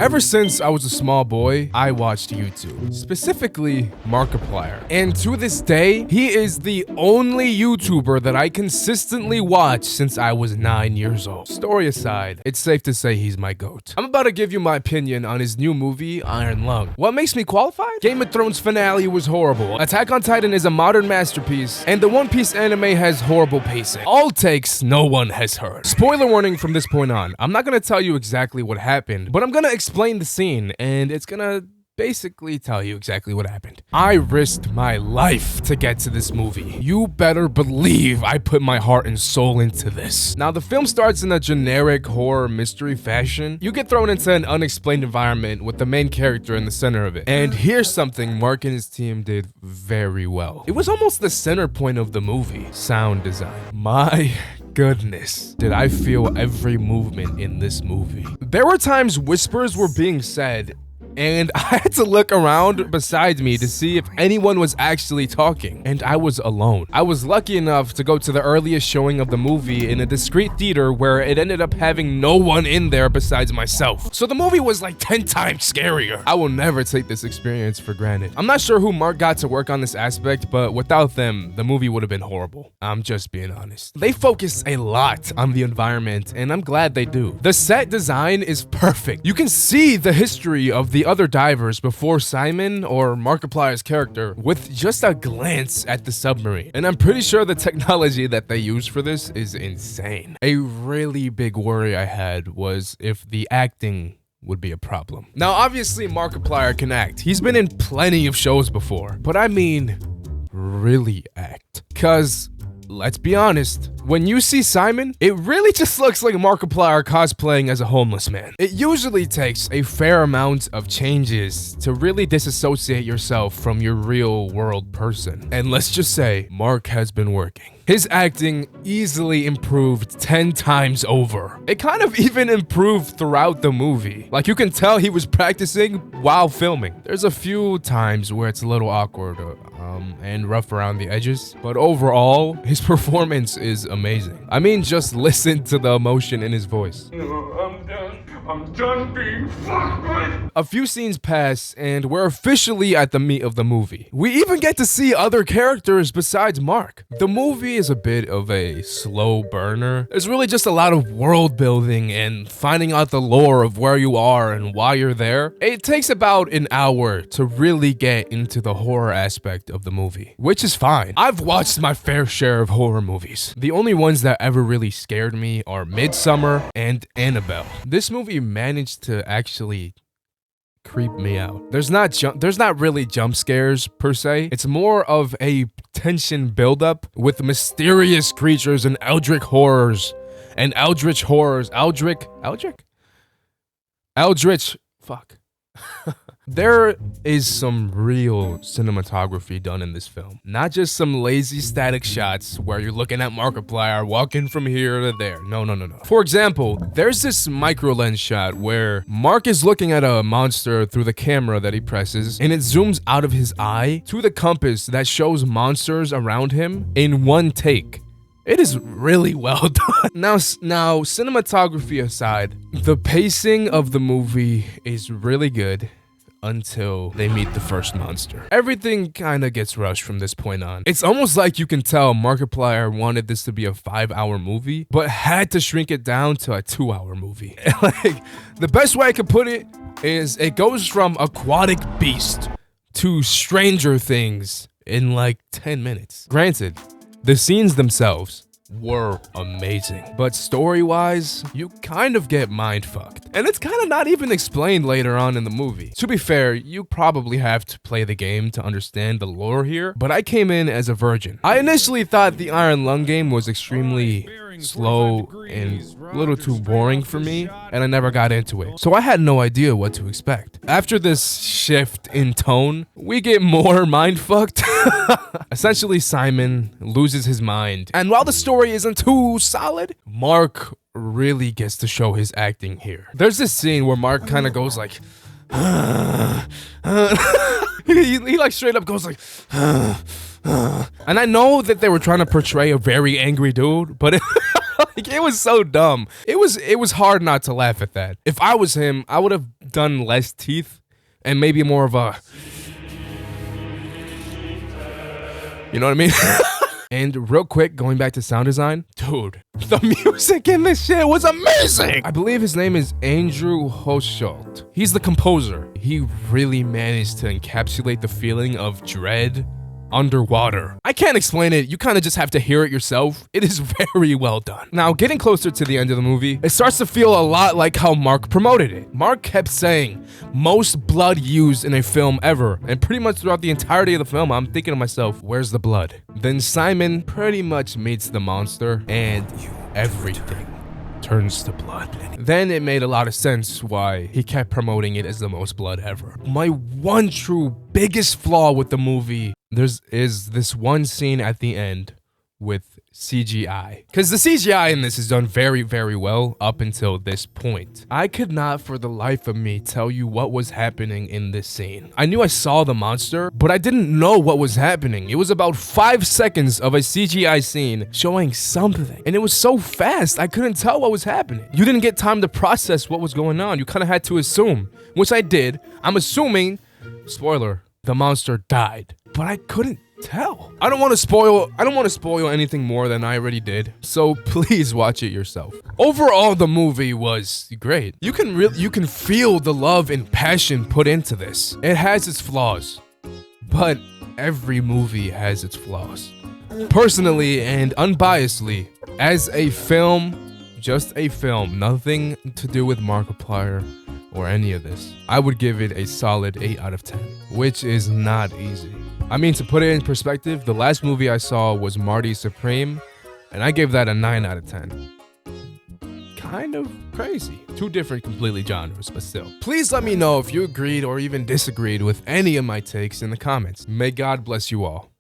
Ever since I was a small boy, I watched YouTube, specifically Markiplier. And to this day, he is the only YouTuber that I consistently watch since I was 9 years old. Story aside, it's safe to say he's my GOAT. I'm about to give you my opinion on his new movie, Iron Lung. What makes me qualified? Game of Thrones finale was horrible. Attack on Titan is a modern masterpiece, and the One Piece anime has horrible pacing. All takes no one has heard. Spoiler warning from this point on. I'm not gonna tell you exactly what happened, but I'm gonna explain the scene, and it's gonna basically tell you exactly what happened. I risked my life to get to this movie. You better believe I put my heart and soul into this. Now, the film starts in a generic horror mystery fashion. You get thrown into an unexplained environment with the main character in the center of it. And here's something Mark and his team did very well. It was almost the center point of the movie. Sound design. My goodness, did I feel every movement in this movie. There were times whispers were being said, and I had to look around beside me to see if anyone was actually talking, and I was alone. I was lucky enough to go to the earliest showing of the movie in a discreet theater where it ended up having no one in there besides myself. So the movie was like 10 times scarier. I will never take this experience for granted. I'm not sure who Mark got to work on this aspect, but without them, the movie would have been horrible. I'm just being honest. They focus a lot on the environment, and I'm glad they do. The set design is perfect. You can see the history of the other divers before Simon or Markiplier's character with just a glance at the submarine. And I'm pretty sure the technology that they use for this is insane. A really big worry I had was if the acting would be a problem. Now, obviously Markiplier can act. He's been in plenty of shows before, but I mean really act. 'Cause let's be honest, when you see Simon, it really just looks like Markiplier cosplaying as a homeless man. It usually takes a fair amount of changes to really disassociate yourself from your real world person. And let's just say, Mark has been working. His acting easily improved 10 times over. It kind of even improved throughout the movie. Like, you can tell he was practicing while filming. There's a few times where it's a little awkward and rough around the edges, but overall, his performance is amazing. I mean, just listen to the emotion in his voice. No, I'm done. I'm done being fucked with. A few scenes pass, and we're officially at the meat of the movie. We even get to see other characters besides Mark. The movie is a bit of a slow burner. There's really just a lot of world building and finding out the lore of where you are and why you're there. It takes about an hour to really get into the horror aspect of the movie, which is fine. I've watched my fair share of horror movies. The only ones that ever really scared me are Midsummer and Annabelle. This movie managed to actually creep me out. There's not really jump scares per se. It's more of a tension buildup with mysterious creatures and eldritch horrors. Fuck. There is some real cinematography done in this film. Not just some lazy static shots where you're looking at Markiplier walking from here to there. No. For example, there's this micro lens shot where Mark is looking at a monster through the camera that he presses, and it zooms out of his eye to the compass that shows monsters around him in one take. It is really well done. Now, cinematography aside, the pacing of the movie is really good until they meet the first monster. Everything kind of gets rushed from this point on. It's almost like you can tell Markiplier wanted this to be a 5-hour movie, but had to shrink it down to a 2-hour movie. Like, the best way I could put it is it goes from aquatic beast to Stranger Things in like 10 minutes. Granted, the scenes themselves were amazing, but story-wise, you kind of get mind-fucked. And it's kind of not even explained later on in the movie. To be fair, you probably have to play the game to understand the lore here, but I came in as a virgin. I initially thought the Iron Lung game was extremely slow and a little too boring for me, and I never got into it. So I had no idea what to expect. After this shift in tone, we get more mind-fucked. Essentially, Simon loses his mind, and while the story isn't too solid, Mark really gets to show his acting here. There's this scene where Mark kind of goes like, he like straight up goes like, and I know that they were trying to portray a very angry dude, but Like, it was so dumb. It was hard not to laugh at that. If I was him, I would have done less teeth and maybe more of a, you know what I mean? And real quick, going back to sound design, dude, the music in this shit was amazing. I believe his name is Andrew Hochschild. He's the composer. He really managed to encapsulate the feeling of dread underwater. I can't explain it. You kind of just have to hear it yourself. It is very well done. Now, getting closer to the end of the movie, it starts to feel a lot like how Mark promoted it. Mark kept saying, most blood used in a film ever. And pretty much throughout the entirety of the film, I'm thinking to myself, where's the blood? Then Simon pretty much meets the monster and everything turns to blood. Then it made a lot of sense why he kept promoting it as the most blood ever. My one true biggest flaw with the movie is this one scene at the end with CGI. Because the CGI in this is done very, very well up until this point. I could not for the life of me tell you what was happening in this scene. I knew I saw the monster, but I didn't know what was happening. It was about 5 seconds of a CGI scene showing something. And it was so fast, I couldn't tell what was happening. You didn't get time to process what was going on. You kind of had to assume, which I did. I'm assuming, spoiler, the monster died. But I couldn't tell. I don't want to spoil anything more than I already did. So please watch it yourself. Overall, the movie was great. You can feel the love and passion put into this. It has its flaws, but every movie has its flaws. Personally and unbiasedly, as a film, just a film, nothing to do with Markiplier or any of this, I would give it a solid 8 out of 10, which is not easy. I mean, to put it in perspective, the last movie I saw was Marty Supreme, and I gave that a 9 out of 10. Kind of crazy. Two different completely genres, but still. Please let me know if you agreed or even disagreed with any of my takes in the comments. May God bless you all.